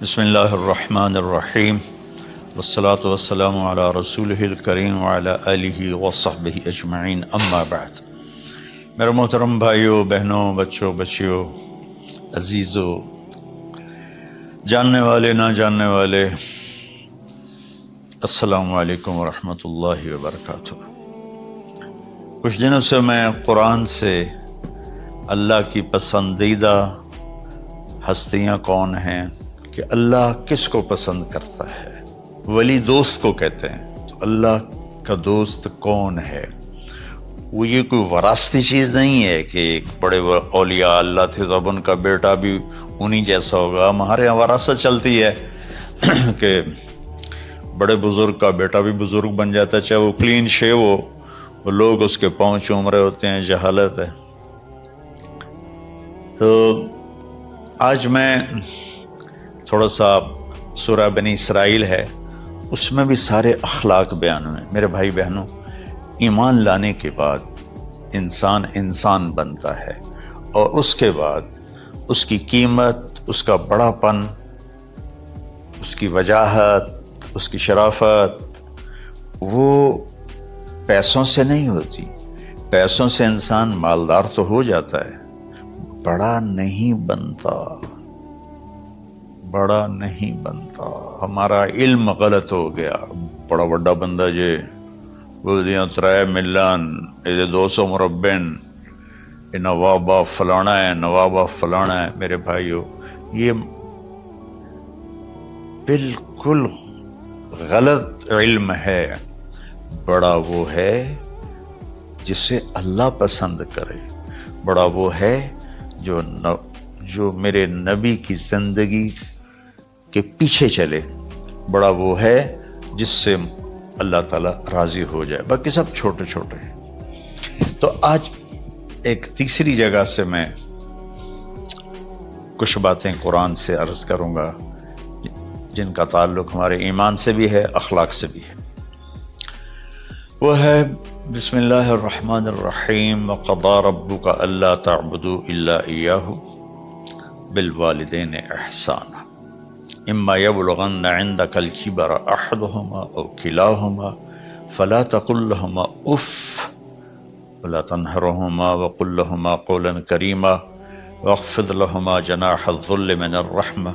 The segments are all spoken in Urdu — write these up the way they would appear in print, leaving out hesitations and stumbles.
بسم اللہ الرحمن الرحیم والصلاة والسلام علی رسولہ الکریم وعلی آلہ وصحبہ اجمعین، اما بعد۔ میرے محترم بھائیوں، بہنوں، بچوں، بچیوں، عزیزوں، جاننے والے، نہ جاننے والے، السلام علیکم ورحمۃ اللہ وبرکاتہ۔ کچھ دنوں سے میں قرآن سے اللہ کی پسندیدہ ہستیاں کون ہیں، کہ اللہ کس کو پسند کرتا ہے، ولی دوست کو کہتے ہیں۔ تو اللہ کا دوست کون ہے؟ وہ یہ کوئی وراثتی چیز نہیں ہے کہ ایک بڑے اولیاء اللہ تھے تو اب ان کا بیٹا بھی انہی جیسا ہوگا۔ ہمارے یہاں وراثت چلتی ہے کہ بڑے بزرگ کا بیٹا بھی بزرگ بن جاتا ہے، چاہے وہ کلین شیو ہو، وہ لوگ اس کے پاؤں چوم رہے ہوتے ہیں، جہالت ہے۔ تو آج میں تھوڑا سا سورہ بنی اسرائیل ہے، اس میں بھی سارے اخلاق بیان ہوئے۔ میرے بھائی بہنوں، ایمان لانے کے بعد انسان بنتا ہے، اور اس کے بعد اس کی قیمت، اس کا بڑا پن، اس کی وجاہت، اس کی شرافت، وہ پیسوں سے نہیں ہوتی۔ پیسوں سے انسان مالدار تو ہو جاتا ہے، بڑا نہیں بنتا، بڑا نہیں بنتا۔ ہمارا علم غلط ہو گیا۔ بڑا بڑا بندہ جے بولدیاں 3 ملن، 200 مربع، نوابہ فلانا ہے، نوابہ فلانا ہے۔ میرے بھائیو، یہ بالکل غلط علم ہے۔ بڑا وہ ہے جسے اللہ پسند کرے، بڑا وہ ہے جو میرے نبی کی زندگی کے پیچھے چلے، بڑا وہ ہے جس سے اللہ تعالیٰ راضی ہو جائے، باقی سب چھوٹے چھوٹے ہیں۔ تو آج ایک تیسری جگہ سے میں کچھ باتیں قرآن سے عرض کروں گا جن کا تعلق ہمارے ایمان سے بھی ہے، اخلاق سے بھی ہے۔ وہ ہے بسم اللہ الرحمن الرحیم، وقضى ربك الا تعبدوا الا اياه بالوالدين احسانا اما يبلغن عندك الكبر احدهما او كلاهما فلا تقل لهما اف ولا تنهرهما وقل لهما قولا كريما واخفض لهما جناح الذل من الرحمة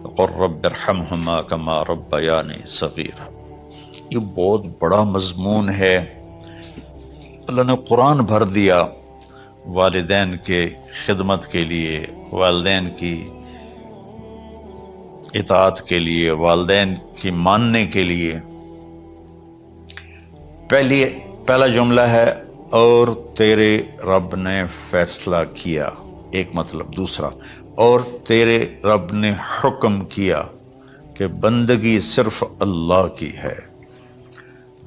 وقل رب ارحمهما كما ربياني صغيرا۔ یہ بہت بڑا مضمون ہے۔ اللہ نے قرآن بھر دیا والدین کے خدمت کے لیے، والدین کی اطاعت کے لیے، والدین کی ماننے کے لیے۔ پہلا جملہ ہے اور تیرے رب نے فیصلہ کیا، ایک مطلب۔ دوسرا، اور تیرے رب نے حکم کیا کہ بندگی صرف اللہ کی ہے،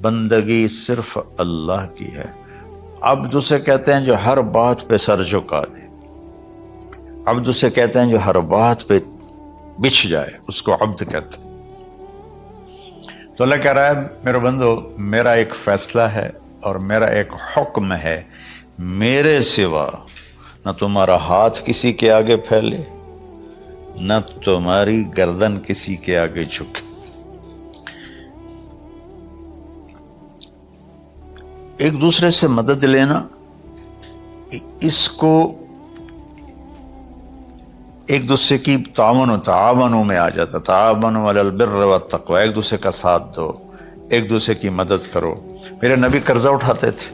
بندگی صرف اللہ کی ہے۔ عبد اسے کہتے ہیں جو ہر بات پہ سر جھکا دے، عبد اسے کہتے ہیں جو ہر بات پہ بچھ جائے، اس کو عبد کہتے ہیں۔ تو اللہ کہہ رہا ہے میرے بندو، میرا ایک فیصلہ ہے اور میرا ایک حکم ہے، میرے سوا نہ تمہارا ہاتھ کسی کے آگے پھیلے، نہ تمہاری گردن کسی کے آگے جھکے۔ ایک دوسرے سے مدد لینا، اس کو ایک دوسرے کی تعاونوں میں آ جاتا۔ تعاونوا علی البر والتقوی، ایک دوسرے کا ساتھ دو، ایک دوسرے کی مدد کرو۔ میرے نبی قرضہ اٹھاتے تھے۔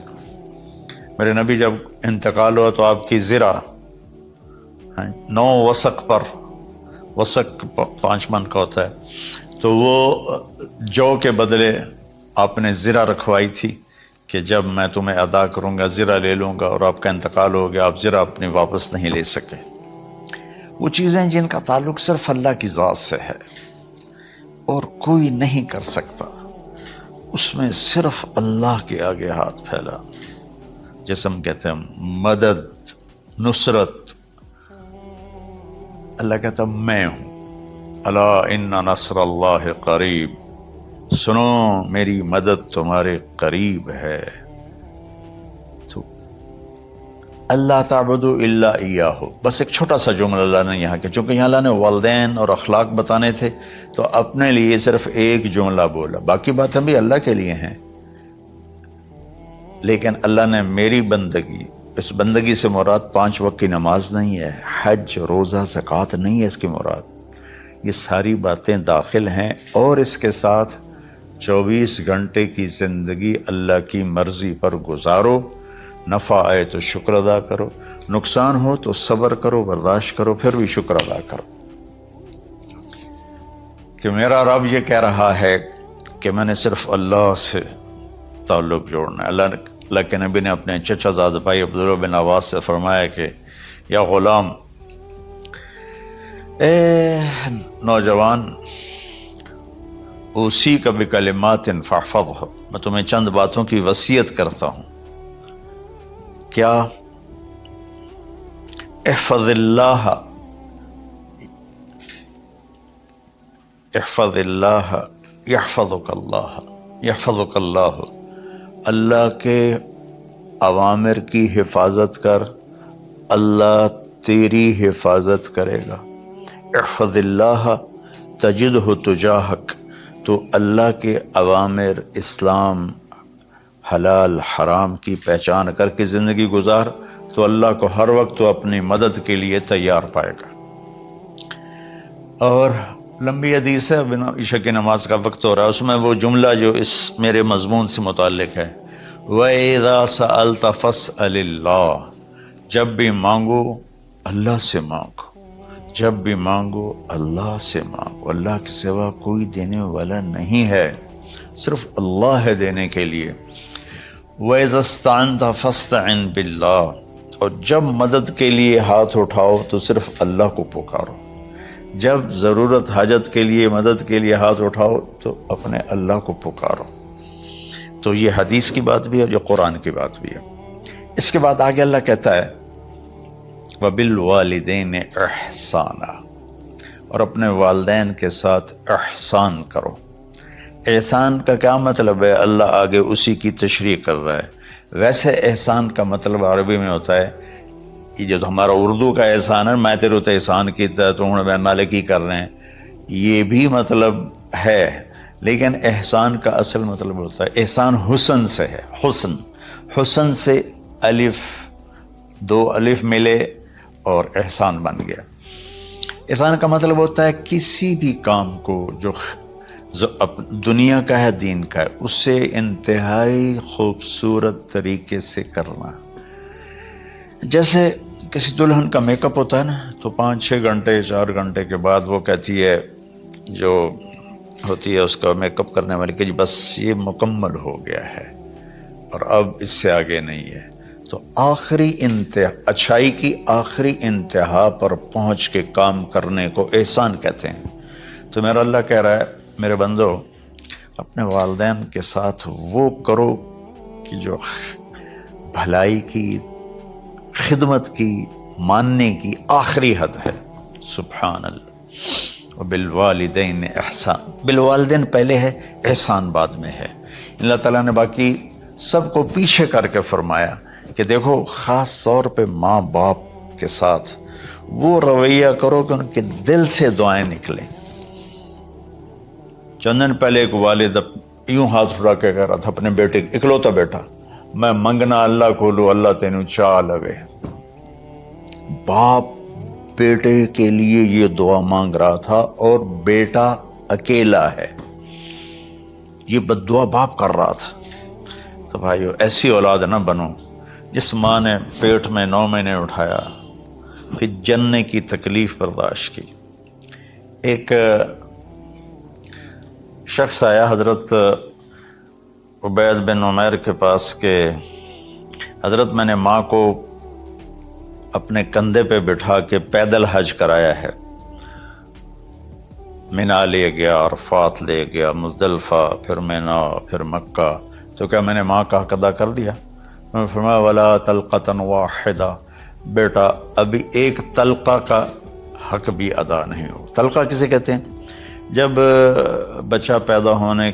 میرے نبی جب انتقال ہوا تو آپ کی زرہ 9 وسق پر، وسق 5 من کا ہوتا ہے، تو وہ جو کے بدلے آپ نے زرہ رکھوائی تھی کہ جب میں تمہیں ادا کروں گا زرہ لے لوں گا، اور آپ کا انتقال ہو گیا، آپ زرہ اپنی واپس نہیں لے سکے۔ وہ چیزیں جن کا تعلق صرف اللہ کی ذات سے ہے اور کوئی نہیں کر سکتا، اس میں صرف اللہ کے آگے ہاتھ پھیلا، جیسے ہم کہتے ہیں مدد، نصرت۔ اللہ کہتا میں ہوں، الا ان نصر اللہ قریب، سنو میری مدد تمہارے قریب ہے۔ تو اللہ تعبدوا الا ایاہ، بس ایک چھوٹا سا جملہ اللہ نے یہاں کہ چونکہ یہاں اللہ نے والدین اور اخلاق بتانے تھے تو اپنے لیے صرف ایک جملہ بولا، باقی باتیں بھی اللہ کے لیے ہیں، لیکن اللہ نے میری بندگی، اس بندگی سے مراد 5 وقت کی نماز نہیں ہے، حج، روزہ، زکوٰۃ نہیں ہے اس کی مراد، یہ ساری باتیں داخل ہیں، اور اس کے ساتھ 24 گھنٹے کی زندگی اللہ کی مرضی پر گزارو، نفع آئے تو شکر ادا کرو، نقصان ہو تو صبر کرو، برداشت کرو، پھر بھی شکر ادا کرو، کہ میرا رب یہ کہہ رہا ہے کہ میں نے صرف اللہ سے تعلق جوڑنا ہے۔ اللہ کے نبی نے اپنے چچا زاد بھائی عبداللہ بن عباس سے فرمایا کہ یا غلام، اے نوجوان، اوصیک بکلمات فاحفظہ، میں تمہیں چند باتوں کی وصیت کرتا ہوں، کیا؟ احفظ اللہ، احفظ اللہ یحفظک اللہ، یحفظک اللہ، اللہ کے اوامر کی حفاظت کر، اللہ تیری حفاظت کرے گا۔ احفظ اللہ تجدہ تجاہک، تو اللہ کے اوامر، اسلام، حلال حرام کی پہچان کر کے زندگی گزار تو اللہ کو ہر وقت تو اپنی مدد کے لیے تیار پائے گا۔ اور لمبی حدیث ہے، عشاء کی نماز کا وقت ہو رہا ہے، اس میں وہ جملہ جو اس میرے مضمون سے متعلق ہے، وَإِذَا سَأَلْتَ فَاسْأَلِ اللَّهِ، جب بھی مانگو اللہ سے مانگو، جب بھی مانگو اللہ سے مانگو، اللہ کے سوا کوئی دینے والا نہیں ہے، صرف اللہ ہے دینے کے لیے۔ وَإِذَا اسْتَعَنْتَ فَاسْتَعِنْ بِاللَّهِ، اور جب مدد کے لیے ہاتھ اٹھاؤ تو صرف اللہ کو پکارو، جب ضرورت حاجت کے لیے، مدد کے لیے ہاتھ اٹھاؤ تو اپنے اللہ کو پکارو۔ تو یہ حدیث کی بات بھی ہے، جو قرآن کی بات بھی ہے۔ اس کے بعد آگے اللہ کہتا ہے وَبِالْوَالِدَيْنِ إِحْسَانًا، اور اپنے والدین کے ساتھ احسان کرو۔ احسان کا کیا مطلب ہے؟ اللہ آگے اسی کی تشریح کر رہا ہے۔ ویسے احسان کا مطلب عربی میں ہوتا ہے، یہ جو ہمارا اردو کا احسان ہے، میں تیرے تو احسان کیتا ہے، تو ہوں نالے کی کر رہے ہیں، یہ بھی مطلب ہے، لیکن احسان کا اصل مطلب ہوتا ہے، احسان حسن سے ہے، حسن، حسن سے الف، 2 الف ملے اور احسان بن گیا۔ احسان کا مطلب ہوتا ہے کسی بھی کام کو جو دنیا کا ہے، دین کا ہے، اسے انتہائی خوبصورت طریقے سے کرنا۔ جیسے کسی دلہن کا میک اپ ہوتا ہے نا، تو 5-6 گھنٹے 4 گھنٹے کے بعد وہ کہتی ہے، جو ہوتی ہے اس کا میک اپ کرنے والی، کہ جی بس یہ مکمل ہو گیا ہے اور اب اس سے آگے نہیں ہے۔ تو آخری انتہا، اچھائی کی آخری انتہا پر پہنچ کے کام کرنے کو احسان کہتے ہیں۔ تو میرا اللہ کہہ رہا ہے، میرے بندو، اپنے والدین کے ساتھ وہ کرو کہ جو بھلائی کی، خدمت کی، ماننے کی آخری حد ہے۔ سبحان اللہ۔ وبالوالدین احسان، بالوالدین پہلے ہے، احسان بعد میں ہے۔ اللہ تعالیٰ نے باقی سب کو پیچھے کر کے فرمایا کہ دیکھو، خاص طور پہ ماں باپ کے ساتھ وہ رویہ کرو کہ ان کے دل سے دعائیں نکلیں۔ چند دن پہلے ایک والد یوں ہاتھ اٹھا کے کہہ رہا تھا اپنے بیٹے، اکلوتا بیٹا، میں منگنا اللہ کھولو، اللہ تینوں چاہ لگے۔ باپ بیٹے کے لیے یہ دعا مانگ رہا تھا، اور بیٹا اکیلا ہے، یہ بد دعا باپ کر رہا تھا۔ تو بھائیو، ایسی اولاد نہ بنو جس ماں نے پیٹ میں 9 مہینے اٹھایا، پھر جننے کی تکلیف برداشت کی۔ ایک شخص آیا حضرت عبید بن عمیر کے پاس کہ حضرت، میں نے ماں کو اپنے کندھے پہ بٹھا کے پیدل حج کرایا ہے، مینا لے گیا، عرفات لے گیا، مزدلفہ، پھر مینا، پھر مکہ، تو کیا میں نے ماں کا حق ادا کر دیا؟ میں نے فرمایا ولا طلقۃ واحدہ، بیٹا ابھی ایک طلقہ کا حق بھی ادا نہیں ہو۔ طلقہ کسے کہتے ہیں؟ جب بچہ پیدا ہونے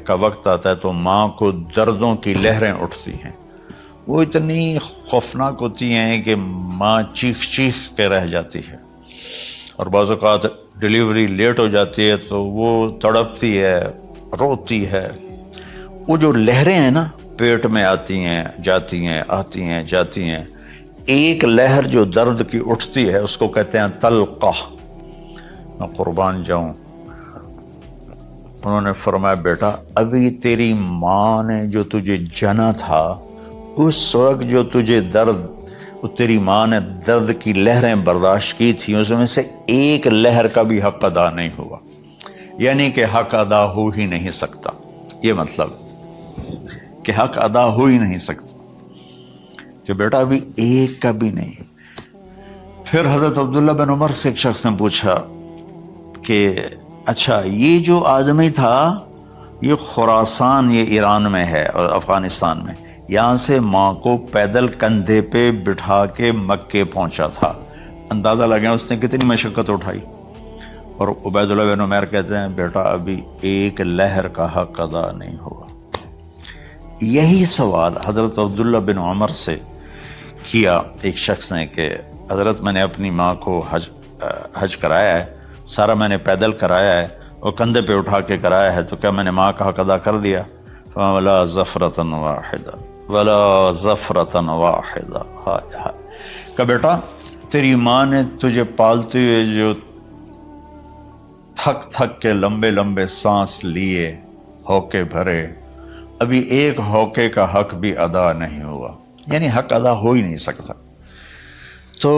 کا وقت آتا ہے تو ماں کو دردوں کی لہریں اٹھتی ہیں، وہ اتنی خوفناک ہوتی ہیں کہ ماں چیخ چیخ کے رہ جاتی ہے، اور بعض اوقات ڈیلیوری لیٹ ہو جاتی ہے تو وہ تڑپتی ہے، روتی ہے۔ وہ جو لہریں ہیں نا پیٹ میں آتی ہیں جاتی ہیں، آتی ہیں جاتی ہیں، ایک لہر جو درد کی اٹھتی ہے اس کو کہتے ہیں طلقہ۔ میں قربان جاؤں، انہوں نے فرمایا بیٹا ابھی تیری ماں نے جو تجھے جنا تھا اس وقت جو تجھے درد، تیری ماں نے درد کی لہریں برداشت کی تھی، اس میں سے ایک لہر کا بھی حق ادا نہیں ہوا، یعنی کہ حق ادا ہو ہی نہیں سکتا۔ یہ مطلب کہ حق ادا ہو ہی نہیں سکتا کہ بیٹا ابھی ایک کا بھی نہیں۔ پھر حضرت عبداللہ بن عمر سے ایک شخص نے پوچھا کہ اچھا یہ جو آدمی تھا یہ خراسان، یہ ایران میں ہے اور افغانستان میں، یہاں سے ماں کو پیدل کندھے پہ بٹھا کے مکے پہنچا تھا، اندازہ لگا اس نے کتنی مشقت اٹھائی۔ اور عبید اللہ بن عمیر کہتے ہیں بیٹا ابھی ایک لہر کا حق ادا نہیں ہوا۔ یہی سوال حضرت عبداللہ بن عمر سے کیا ایک شخص نے کہ حضرت میں نے اپنی ماں کو حج کرایا ہے، سارا میں نے پیدل کرایا ہے اور کندھے پہ اٹھا کے کرایا ہے، تو کیا میں نے ماں کا حق ادا کر دیا؟ وَلَا زَفْرَةً وَاحِدًا وَلَا زَفْرَةً وَاحِدًا۔ کہ بیٹا تیری ماں نے تجھے پالتے ہوئے جو تھک تھک کے لمبے لمبے سانس لیے، ہوکے بھرے، ابھی ایک ہوکے کا حق بھی ادا نہیں ہوا، یعنی حق ادا ہو ہی نہیں سکتا۔ تو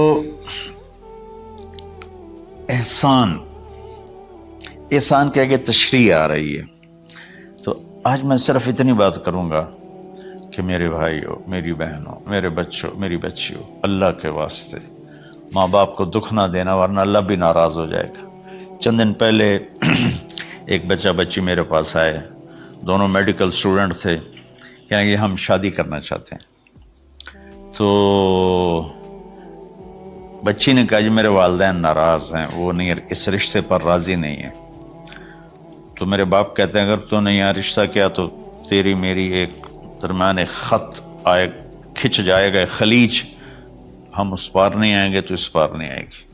احسان کے آگے تشریح آ رہی ہے۔ تو آج میں صرف اتنی بات کروں گا کہ میرے بھائیوں، میری بہنوں، میرے بچوں، میری بچیوں، اللہ کے واسطے ماں باپ کو دکھ نہ دینا ورنہ اللہ بھی ناراض ہو جائے گا۔ چند دن پہلے ایک بچہ بچی میرے پاس آئے، دونوں میڈیکل اسٹوڈنٹ تھے، کہ ہم شادی کرنا چاہتے ہیں۔ تو بچی نے کہا جی میرے والدین ناراض ہیں، وہ نہیں اس رشتے پر راضی نہیں ہیں۔ تو میرے باپ کہتے ہیں اگر تو نے یہاں رشتہ کیا تو تیری میری ایک درمیان ایک خط آئے، کھچ جائے گا خلیج، ہم اس پار نہیں آئیں گے تو اس پار نہیں آئے گی۔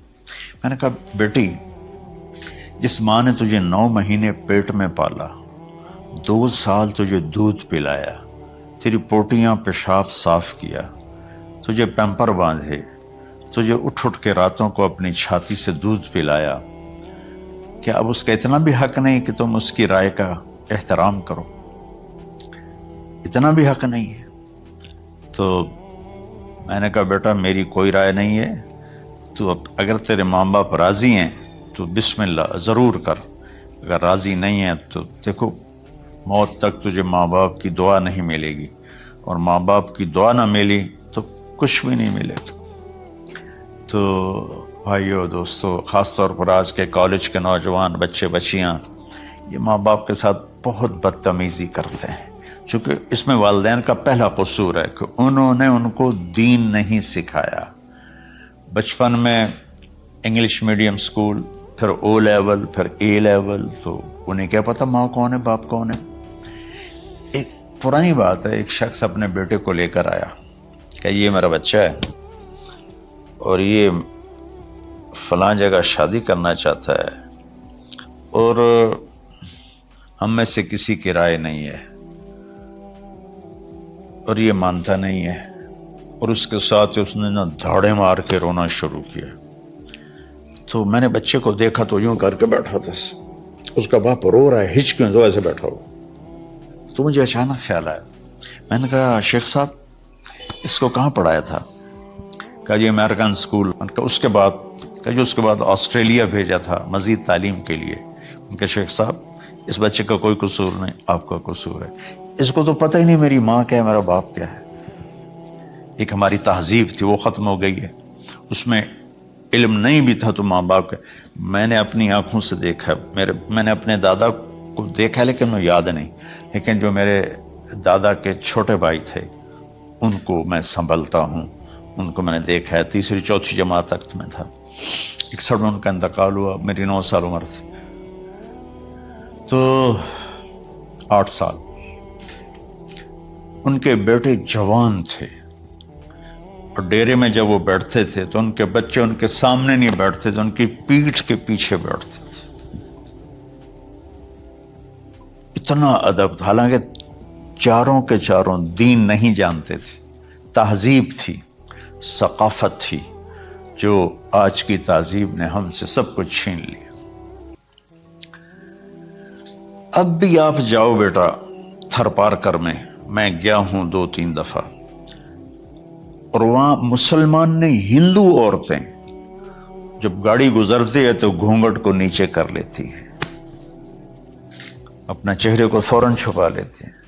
میں نے کہا بیٹی جس ماں نے تجھے 9 مہینے پیٹ میں پالا، 2 سال تجھے دودھ پلایا، تیری پوٹیاں پیشاب صاف کیا، تجھے پیمپر باندھے، تجھے اٹھ کے راتوں کو اپنی چھاتی سے دودھ پلایا، کیا اب اس کا اتنا بھی حق نہیں کہ تم اس کی رائے کا احترام کرو؟ اتنا بھی حق نہیں ہے؟ تو میں نے کہا بیٹا میری کوئی رائے نہیں ہے، تو اگر تیرے ماں باپ راضی ہیں تو بسم اللہ ضرور کر، اگر راضی نہیں ہیں تو دیکھو موت تک تجھے ماں باپ کی دعا نہیں ملے گی، اور ماں باپ کی دعا نہ ملی تو کچھ بھی نہیں ملے گا۔ تو بھائیو دوستو، خاص طور پر آج کے کالج کے نوجوان بچے بچیاں یہ ماں باپ کے ساتھ بہت بدتمیزی کرتے ہیں، چونکہ اس میں والدین کا پہلا قصور ہے کہ انہوں نے ان کو دین نہیں سکھایا۔ بچپن میں انگلش میڈیم سکول، پھر او لیول، پھر اے لیول، تو انہیں کیا پتہ ماں کون ہے باپ کون ہے۔ ایک پرانی بات ہے، ایک شخص اپنے بیٹے کو لے کر آیا کہ یہ میرا بچہ ہے اور یہ فلاں جگہ شادی کرنا چاہتا ہے اور ہم میں سے کسی کی رائے نہیں ہے اور یہ مانتا نہیں ہے، اور اس کے ساتھ اس نے نا دھاڑے مار کے رونا شروع کیا۔ تو میں نے بچے کو دیکھا تو یوں کر کے بیٹھا تھا، اس کا باپ رو رہا ہے، ہچ کیوں تو ایسے بیٹھا ہو۔ تو مجھے اچانک خیال آیا، میں نے کہا شیخ صاحب اس کو کہاں پڑھایا تھا؟ کہا جی امریکن اسکول۔ میں نے کہا اس کے بعد آسٹریلیا بھیجا تھا مزید تعلیم کے لیے۔ میں نے کہا شیخ صاحب اس بچے کا کوئی قصور نہیں، آپ کا قصور ہے، اس کو تو پتہ ہی نہیں میری ماں کیا ہے میرا باپ کیا ہے۔ ایک ہماری تہذیب تھی وہ ختم ہو گئی ہے، اس میں علم نہیں بھی تھا تو ماں باپ کا۔ میں نے اپنی آنکھوں سے دیکھا، میں نے اپنے دادا کو دیکھا لیکن مجھے یاد نہیں، لیکن جو میرے دادا کے چھوٹے بھائی تھے ان کو میں سنبھلتا ہوں، ان کو میں نے دیکھا ہے، 3ری 4تھی جماعت تک میں تھا، 61 میں ان کا انتقال ہوا، میری 9 سال عمر تھی، تو 8 سال۔ ان کے بیٹے جوان تھے، اور ڈیرے میں جب وہ بیٹھتے تھے تو ان کے بچے ان کے سامنے نہیں بیٹھتے تھے، ان کی پیٹھ کے پیچھے بیٹھتے تھے. اتنا ادب، حالانکہ چاروں کے چاروں دین نہیں جانتے تھے، تہذیب تھی، ثقافت تھی، جو آج کی تہذیب نے ہم سے سب کچھ چھین لیا. اب بھی آپ جاؤ بیٹا تھر پارکر میں گیا ہوں 2-3 دفعہ، اور وہاں مسلمان نہیں، ہندو عورتیں جب گاڑی گزرتی ہے تو گھونگھٹ کو نیچے کر لیتی ہیں، اپنا چہرے کو فوراً چھپا لیتے ہیں.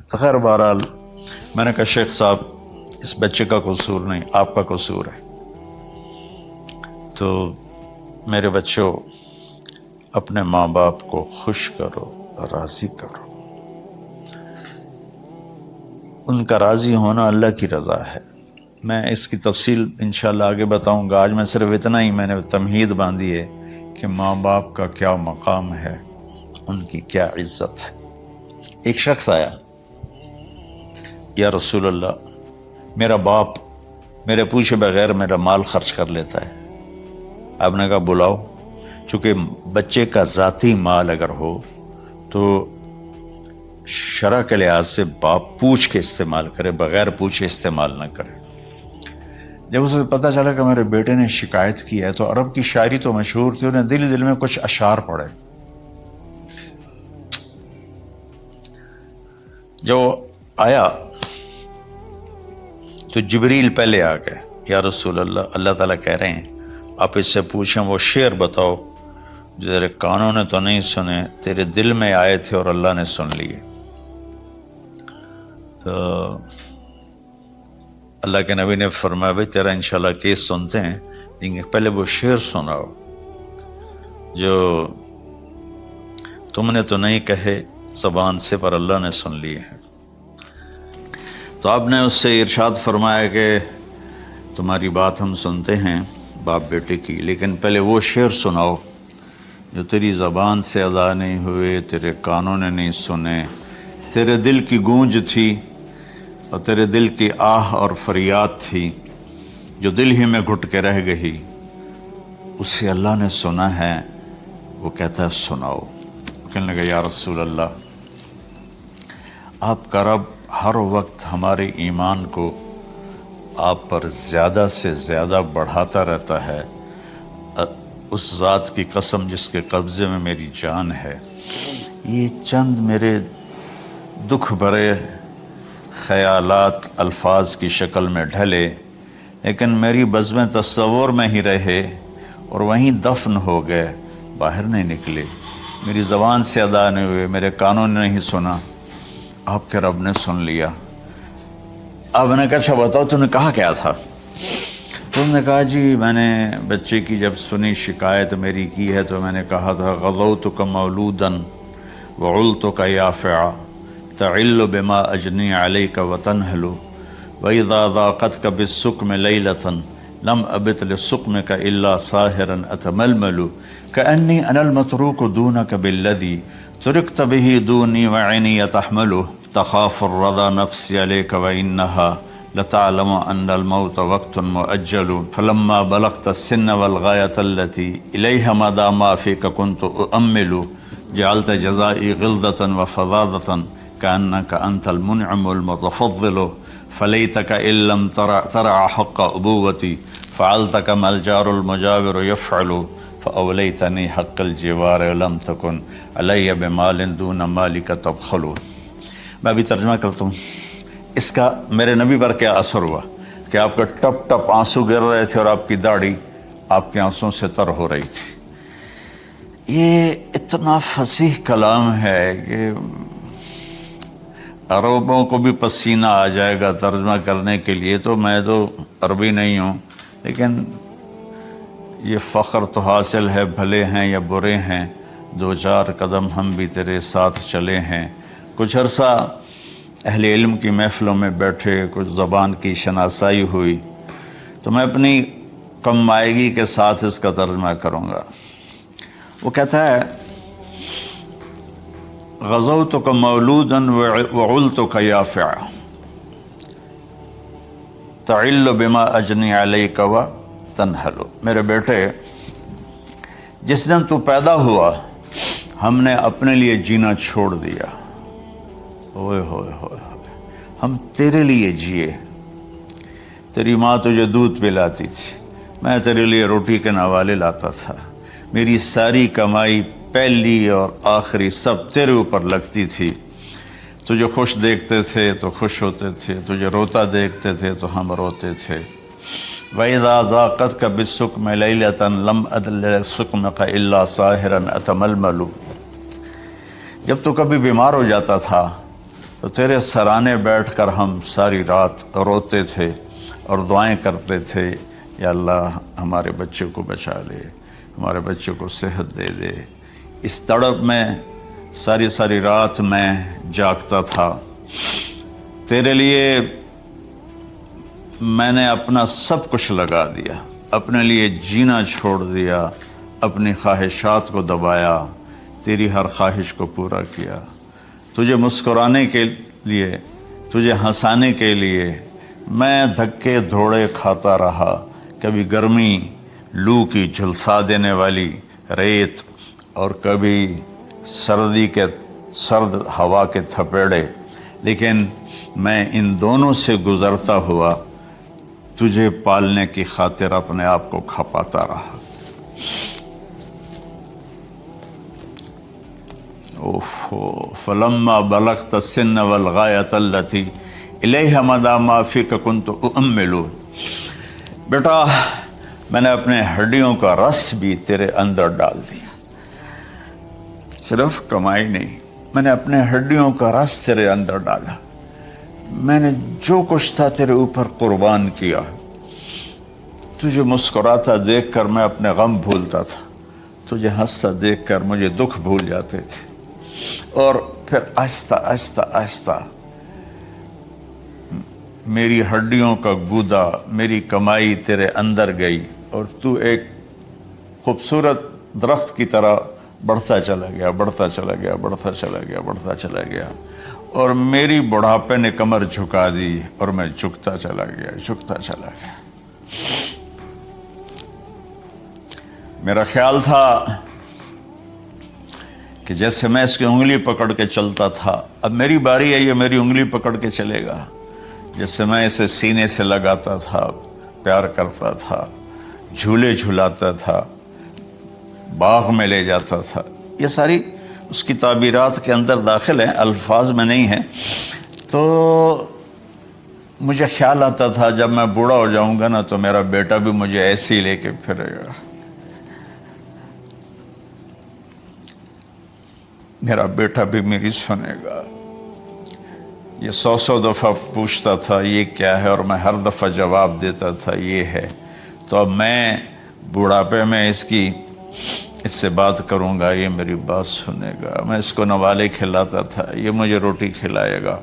تو خیر بہرحال میں نے کہا شیخ صاحب اس بچے کا قصور نہیں، آپ کا قصور ہے. تو میرے بچوں، اپنے ماں باپ کو خوش کرو، راضی کرو. ان کا راضی ہونا اللہ کی رضا ہے. میں اس کی تفصیل انشاءاللہ آگے بتاؤں گا. آج میں صرف اتنا ہی میں نے تمہید باندھی ہے کہ ماں باپ کا کیا مقام ہے، ان کی کیا عزت ہے. ایک شخص آیا، یا رسول اللہ میرا باپ میرے پوچھے بغیر میرا مال خرچ کر لیتا ہے. آپ نے کہا بلاؤ. چونکہ بچے کا ذاتی مال اگر ہو تو شرع کے لحاظ سے باپ پوچھ کے استعمال کرے، بغیر پوچھے استعمال نہ کرے. جب اسے پتہ چلا کہ میرے بیٹے نے شکایت کی ہے تو عرب کی شاعری تو مشہور تھی، انہیں دل دل میں کچھ اشعار پڑھے. جو آیا تو جبریل پہلے آ گئے، یا رسول اللہ اللہ تعالیٰ کہہ رہے ہیں آپ اس سے پوچھیں وہ شعر بتاؤ جو تیرے کانوں نے تو نہیں سنے، تیرے دل میں آئے تھے اور اللہ نے سن لیے. تو اللہ کے نبی نے فرمایا بھائی تیرا انشاءاللہ کیس سنتے ہیں، لیکن پہلے وہ شعر سناؤ جو تم نے تو نہیں کہے زبان سے پر اللہ نے سن لیے ہیں. تو آپ نے اس سے ارشاد فرمایا کہ تمہاری بات ہم سنتے ہیں باپ بیٹے کی، لیکن پہلے وہ شعر سناؤ جو تیری زبان سے ادا نہیں ہوئے، تیرے کانوں نے نہیں سنے، تیرے دل کی گونج تھی اور تیرے دل کی آہ اور فریاد تھی جو دل ہی میں گھٹ کے رہ گئی، اسے اللہ نے سنا ہے. وہ کہتا ہے سناؤ. کہنے لگا یا رسول اللہ آپ کا رب ہر وقت ہمارے ایمان کو آپ پر زیادہ سے زیادہ بڑھاتا رہتا ہے. اس ذات کی قسم جس کے قبضے میں میری جان ہے، یہ چند میرے دکھ بھرے خیالات الفاظ کی شکل میں ڈھلے، لیکن میری بزم تصور میں ہی رہے اور وہیں دفن ہو گئے، باہر نہیں نکلے، میری زبان سے ادا نہیں ہوئے، میرے کانوں نے نہیں سنا، آپ کے رب نے سن لیا. آپ نے کہا اچھا بتاؤ تم نے کہا کیا تھا؟ تم نے کہا جی میں نے بچے کی جب سنی شکایت میری کی ہے تو میں نے کہا تھا غضوتک مولودا وعلتک یافعا تعل بما اجنی علیک وتنہل واذا ضاقتک بالسقم لیلۃ لم ابت لسقمک الا ساہرا اتململ کأنی انا المتروک دونک بالذی ترکت به دونی وعینی تحمل تخاف الرضا نفسی علیک وإنها لتعلم ان الموت وقت مؤجل فلما بلغت السن والغایة التي الیها مدى ما فيك كنت اؤمل جعلت جزائي غلظة وفظاظة كأنك انت المنعم المتفضل فليتك ان لم ترع حق ابوتي فعلت كما الجار المجاور يفعل فأوليتني حق الجوار لم تكن علي بمال دون مالك تبخل. میں ابھی ترجمہ کرتا ہوں. اس کا میرے نبی پر کیا اثر ہوا کہ آپ کے ٹپ ٹپ آنسو گر رہے تھے اور آپ کی داڑھی آپ کے آنسوں سے تر ہو رہی تھی. یہ اتنا فصیح کلام ہے کہ عربوں کو بھی پسینہ آ جائے گا ترجمہ کرنے کے لیے. تو میں تو عربی نہیں ہوں، لیکن یہ فخر تو حاصل ہے، بھلے ہیں یا برے ہیں 2-4 قدم ہم بھی تیرے ساتھ چلے ہیں. کچھ عرصہ اہل علم کی محفلوں میں بیٹھے، کچھ زبان کی شناسائی ہوئی، تو میں اپنی کم مائگی کے ساتھ اس کا ترجمہ کروں گا. وہ کہتا ہے غزوتک مولودا وعلتک یافعا، تعل بما اجنی علیک و تنحل، میرے بیٹے جس دن تو پیدا ہوا ہم نے اپنے لیے جینا چھوڑ دیا، ہوئے ہوئے ہوئے ہوئے، ہم تیرے لیے جیے۔ تیری ماں تجھے دودھ پلاتی تھی، میں تیرے لیے روٹی کے نوالے لاتا تھا، میری ساری کمائی پہلی اور آخری سب تیرے اوپر لگتی تھی۔ تجھے خوش دیکھتے تھے تو خوش ہوتے تھے، تجھے روتا دیکھتے تھے تو ہم روتے تھے۔ وَإِذَا ذَاقَتْكَ بِالسُّقْمِ لَيْلَةً لَمْ أَدْلِ سُقْمَكَ إِلَّا سَاهِرًا أَتَمَلْمَلُ، جب تو کبھی بیمار ہو جاتا تھا تو تیرے سرانے بیٹھ کر ہم ساری رات روتے تھے اور دعائیں کرتے تھے، یا اللہ ہمارے بچے کو بچا لے، ہمارے بچے کو صحت دے دے۔ اس تڑپ میں ساری ساری رات میں جاگتا تھا، تیرے لیے میں نے اپنا سب کچھ لگا دیا، اپنے لیے جینا چھوڑ دیا، اپنی خواہشات کو دبایا، تیری ہر خواہش کو پورا کیا، تجھے مسکرانے کے لیے، تجھے ہنسانے کے لیے میں دھکے دھوڑے کھاتا رہا، کبھی گرمی لو کی جھلسا دینے والی ریت اور کبھی سردی کے سرد ہوا کے تھپیڑے، لیکن میں ان دونوں سے گزرتا ہوا تجھے پالنے کی خاطر اپنے آپ کو کھپاتا رہا۔ فلما بلغت السن والغایۃ التی الیہ مدی ما فیک کنت اؤمل، بیٹا میں نے اپنے ہڈیوں کا رس بھی تیرے اندر ڈال دیا، صرف کمائی نہیں، میں نے اپنے ہڈیوں کا رس تیرے اندر ڈالا، میں نے جو کچھ تھا تیرے اوپر قربان کیا۔ تجھے مسکراتا دیکھ کر میں اپنے غم بھولتا تھا، تجھے ہنستا دیکھ کر مجھے دکھ بھول جاتے تھے، اور پھر آہستہ آہستہ آہستہ میری ہڈیوں کا گودا، میری کمائی تیرے اندر گئی، اور تو ایک خوبصورت درخت کی طرح بڑھتا چلا گیا، بڑھتا چلا گیا، بڑھتا چلا گیا، بڑھتا چلا گیا، اور میری بڑھاپے نے کمر جھکا دی اور میں جھکتا چلا گیا، جھکتا چلا گیا۔ میرا خیال تھا کہ جیسے میں اس کی انگلی پکڑ کے چلتا تھا، اب میری باری ہے، یہ میری انگلی پکڑ کے چلے گا، جیسے میں اسے سینے سے لگاتا تھا، پیار کرتا تھا، جھولے جھلاتا تھا، باغ میں لے جاتا تھا، یہ ساری اس کی تعبیرات کے اندر داخل ہیں، الفاظ میں نہیں ہیں۔ تو مجھے خیال آتا تھا جب میں بوڑھا ہو جاؤں گا نا تو میرا بیٹا بھی مجھے ایسے ہی لے کے پھرے گا، میرا بیٹا بھی میری سنے گا۔ یہ 100 دفعہ پوچھتا تھا یہ کیا ہے، اور میں ہر دفعہ جواب دیتا تھا یہ ہے۔ تو اب میں بوڑھاپے میں اس سے بات کروں گا، یہ میری بات سنے گا، میں اس کو نوالے کھلاتا تھا، یہ مجھے روٹی کھلائے گا،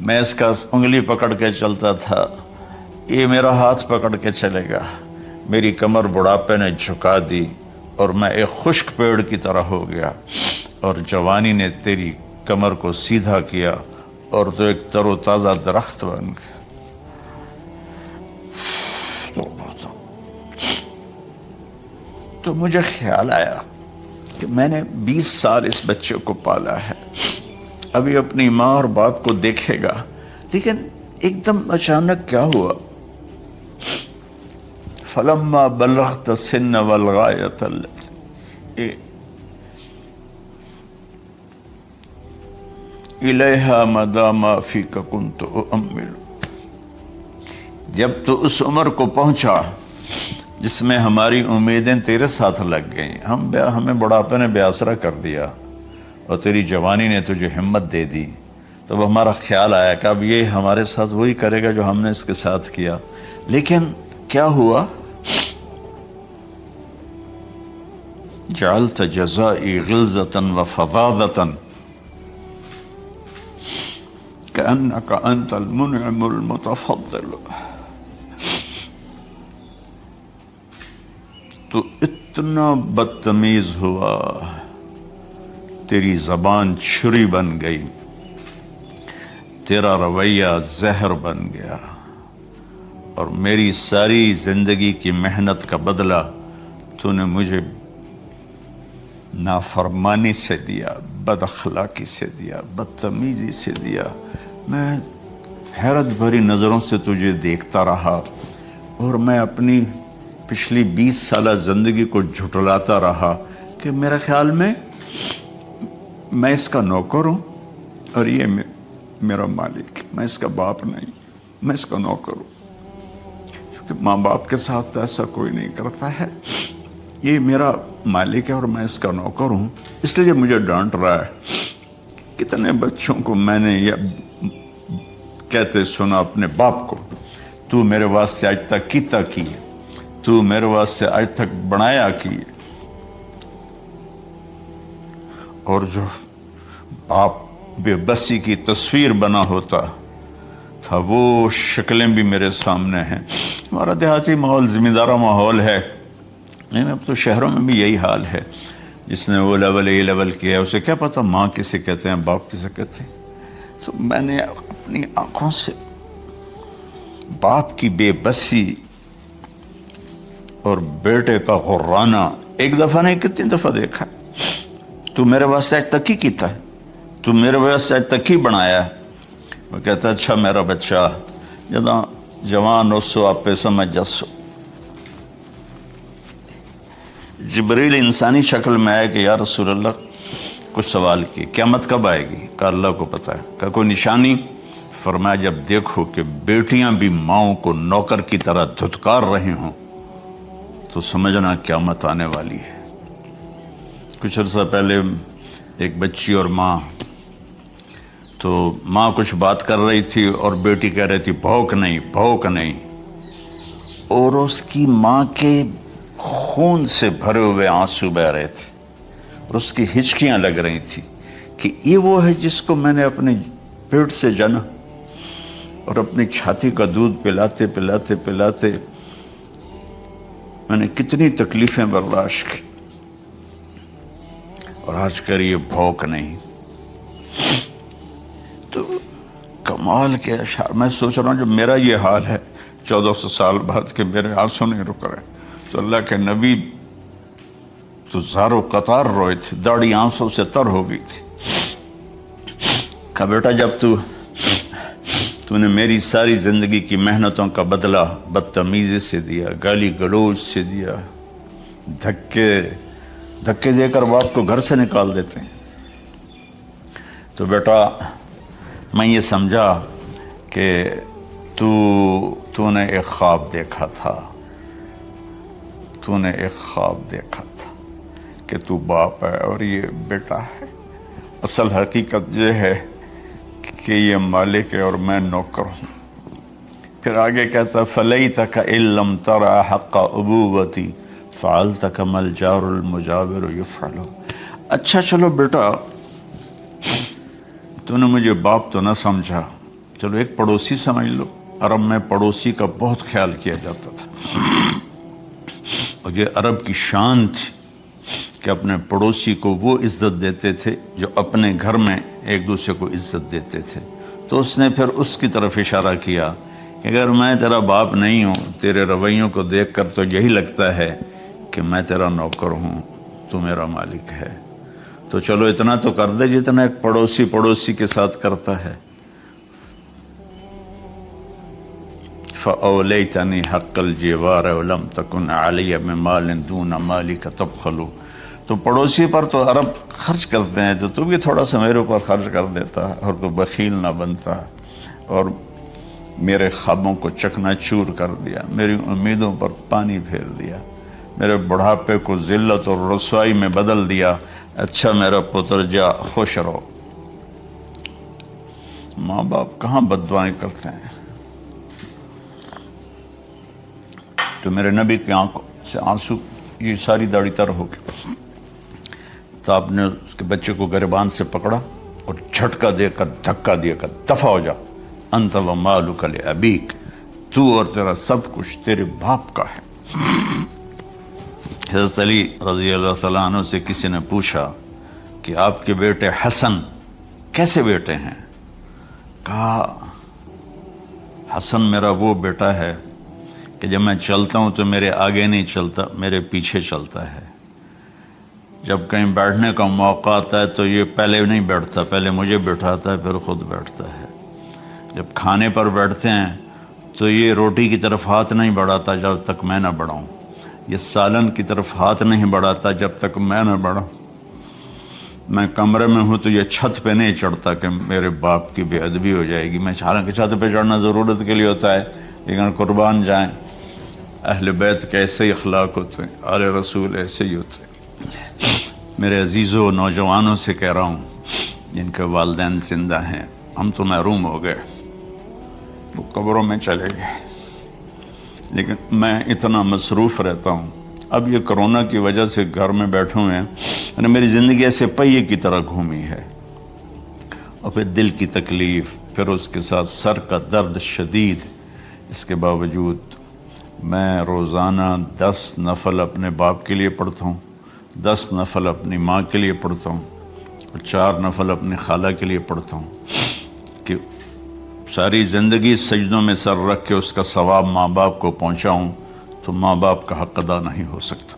میں اس کا انگلی پکڑ کے چلتا تھا، یہ میرا ہاتھ پکڑ کے چلے گا۔ میری کمر بڑھاپے نے جھکا دی اور میں ایک خشک پیڑ کی طرح ہو گیا، اور جوانی نے تیری کمر کو سیدھا کیا اور تو ایک تر و تازہ درخت بن گیا۔ تو مجھے خیال آیا کہ میں نے 20 سال اس بچے کو پالا ہے، ابھی اپنی ماں اور باپ کو دیکھے گا، لیکن ایک دم اچانک کیا ہوا، فلما بلغت السن والغایۃ التی الیہا مدی ما فیک کنت اؤمل، جب تو اس عمر کو پہنچا جس میں ہماری امیدیں تیرے ساتھ لگ گئیں، ہمیں بڑھاپے نے بے آسرا کر دیا اور تیری جوانی نے تجھے ہمت دے دی، تو ہمارا خیال آیا کہ اب یہ ہمارے ساتھ وہی کرے گا جو ہم نے اس کے ساتھ کیا۔ لیکن کیا ہوا، جعلت جزائی غلظۃ وفظاظۃ کأنک انت المنعم المتفضل، تو اتنا بدتمیز ہوا، تیری زبان چھری بن گئی، تیرا رویہ زہر بن گیا، اور میری ساری زندگی کی محنت کا بدلہ تو نے مجھے نافرمانی سے دیا، بد اخلاقی سے دیا، بدتمیزی سے دیا۔ میں حیرت بھری نظروں سے تجھے دیکھتا رہا اور میں اپنی پچھلی 20 سالہ زندگی کو جھٹلاتا رہا کہ میرے خیال میں اس کا نوکر ہوں اور یہ میرا مالک، میں اس کا باپ نہیں، میں اس کا نوکر ہوں، کیونکہ ماں باپ کے ساتھ ایسا کوئی نہیں کرتا ہے، یہ میرا مالک ہے اور میں اس کا نوکر ہوں، اس لیے مجھے ڈانٹ رہا ہے۔ کتنے بچوں کو میں نے یہ کہتے سنا اپنے باپ کو، تو میرے واسطے آج تک کیتا کی، تو میرے واسطے آج تک بنایا کی۔ اور جو باپ بے بسی کی تصویر بنا ہوتا تھا وہ شکلیں بھی میرے سامنے ہیں۔ ہمارا دیہاتی ماحول زمیندارہ ماحول ہے، لیکن اب تو شہروں میں بھی یہی حال ہے۔ جس نے وہ لیول اے لیول کیا ہے اسے کیا پتا ماں کسے کہتے ہیں، باپ کسے کہتے ہیں۔ تو میں نے اپنی آنکھوں سے باپ کی بے بسی اور بیٹے کا غرانہ ایک دفعہ نہیں کتنی دفعہ دیکھا۔ تو میرے واسطے آج تک ہی کیتا ہے، تو میرے واسطے آج تک ہی بنایا ہے۔ وہ کہتا ہے اچھا میرا بچہ جداں جوان ہو سو آپ پہ سمجھ جسو۔ جبریل انسانی شکل میں آئے کہ یا رسول اللہ کچھ سوال کی، قیامت کب آئے گی؟ کہا اللہ کو پتہ ہے۔ کہا کوئی نشانی؟ فرمایا جب دیکھو کہ بیٹیاں بھی ماؤں کو نوکر کی طرح دھتکار رہی ہوں تو سمجھنا قیامت آنے والی ہے۔ کچھ عرصہ پہلے ایک بچی اور ماں، تو ماں کچھ بات کر رہی تھی اور بیٹی کہہ رہی تھی بھوک نہیں بھوک نہیں، اور اس کی ماں کے خون سے بھرے ہوئے آنسو بہ رہے تھے اور اس کی ہچکیاں لگ رہی تھی کہ یہ وہ ہے جس کو میں نے اپنے پیٹ سے جنا اور اپنی چھاتی کا دودھ پلاتے پلاتے پلاتے میں نے کتنی تکلیفیں برداشت کی، اور آج کر یہ بھوک نہیں۔ تو کمال کے اشعار میں سوچ رہا ہوں جو میرا یہ حال ہے 1400 سال بعد کہ میرے آنسو نہیں رک رہے، تو اللہ کے نبی تو زارو قطار روئے تھے، داڑھی آنسوں سے تر ہو گئی تھی۔ کہا بیٹا جب تو نے میری ساری زندگی کی محنتوں کا بدلہ بدتمیزی سے دیا، گالی گلوچ سے دیا، دھکے دے کر باپ کو گھر سے نکال دیتے ہیں، تو بیٹا میں یہ سمجھا کہ تو نے ایک خواب دیکھا تھا، تو نے ایک خواب دیکھا تھا کہ تو باپ ہے اور یہ بیٹا ہے۔ اصل حقیقت یہ ہے کہ یہ مالک ہے اور میں نوکر ہوں۔ پھر آگے کہتا فَلَيْتَكَ إِن لَّمْ تَرَ حَقَّ أُبُوَّتِي فَعَلْتَ كَمَا الْجَارُ الْمُجَاوِرُ يَفْعَلُ۔ اچھا چلو بیٹا تو نے مجھے باپ تو نہ سمجھا، چلو ایک پڑوسی سمجھ لو۔ عرب میں پڑوسی کا بہت خیال کیا جاتا تھا، اور یہ عرب کی شان تھی کہ اپنے پڑوسی کو وہ عزت دیتے تھے جو اپنے گھر میں ایک دوسرے کو عزت دیتے تھے۔ تو اس نے پھر اس کی طرف اشارہ کیا کہ اگر میں تیرا باپ نہیں ہوں، تیرے رویوں کو دیکھ کر تو یہی لگتا ہے کہ میں تیرا نوکر ہوں، تو میرا مالک ہے، تو چلو اتنا تو کر دے جتنا ایک پڑوسی کے ساتھ کرتا ہے۔ فَأَوْلَيْتَنِي حَقَّ الْجِوَارِ وَلَمْ تَكُنْ عَلَيَّ مِنْ دُونَ مَالِكَ تَبْخَلُ۔ تو پڑوسی پر تو عرب خرچ کرتے ہیں، تو بھی تھوڑا سا میرے اوپر خرچ کر دیتا اور تو بخیل نہ بنتا، اور میرے خوابوں کو چکنا چور کر دیا، میری امیدوں پر پانی پھیر دیا، میرے بڑھاپے کو ذلت اور رسوائی میں بدل دیا۔ اچھا میرا پتر جا خوش رہو۔ ماں باپ کہاں بد دعائیں کرتے ہیں؟ تو میرے نبی کی آنکھوں سے آنسو، یہ ساری داڑھی تر ہو گئی، تو آپ نے اس کے بچے کو گریبان سے پکڑا اور جھٹکا دے کر دھکا دے کر دفع ہو جا، انت و مالک لابیک، تو اور تیرا سب کچھ تیرے باپ کا ہے۔ حضرت علی رضی اللہ تعالیٰ عنہ سے کسی نے پوچھا کہ آپ کے بیٹے حسن کیسے بیٹے ہیں؟ کہا حسن میرا وہ بیٹا ہے کہ جب میں چلتا ہوں تو میرے آگے نہیں چلتا، میرے پیچھے چلتا ہے۔ جب کہیں بیٹھنے کا موقع آتا ہے تو یہ پہلے نہیں بیٹھتا، پہلے مجھے بٹھاتا ہے پھر خود بیٹھتا ہے۔ جب کھانے پر بیٹھتے ہیں تو یہ روٹی کی طرف ہاتھ نہیں بڑھاتا جب تک میں نہ بڑھاؤں، یہ سالن کی طرف ہاتھ نہیں بڑھاتا جب تک میں نہ بڑھاؤں۔ میں کمرے میں ہوں تو یہ چھت پہ نہیں چڑھتا کہ میرے باپ کی بے ادبی ہو جائے گی۔ میں حالانکہ چھت پہ چڑھنا ضرورت کے لیے ہوتا ہے، لیکن قربان جائیں اہل بیت کے ایسے ہی اخلاق ہوتے ہیں، آل رسول ایسے ہی ہوتے ہیں۔ میرے عزیزوں، نوجوانوں سے کہہ رہا ہوں جن کے والدین زندہ ہیں، ہم تو محروم ہو گئے، وہ قبروں میں چلے گئے، لیکن میں اتنا مصروف رہتا ہوں۔ اب یہ کرونا کی وجہ سے گھر میں بیٹھے ہوئے ہیں، یعنی میری زندگی ایسے پہیے کی طرح گھومی ہے، اور پھر دل کی تکلیف، پھر اس کے ساتھ سر کا درد شدید۔ اس کے باوجود میں روزانہ 10 نفل اپنے باپ کے لیے پڑھتا ہوں، 10 نفل اپنی ماں کے لیے پڑھتا ہوں، اور 4 نفل اپنی خالہ کے لیے پڑھتا ہوں، کہ ساری زندگی سجدوں میں سر رکھ کے اس کا ثواب ماں باپ کو پہنچاؤں، تو ماں باپ کا حق ادا نہیں ہو سکتا۔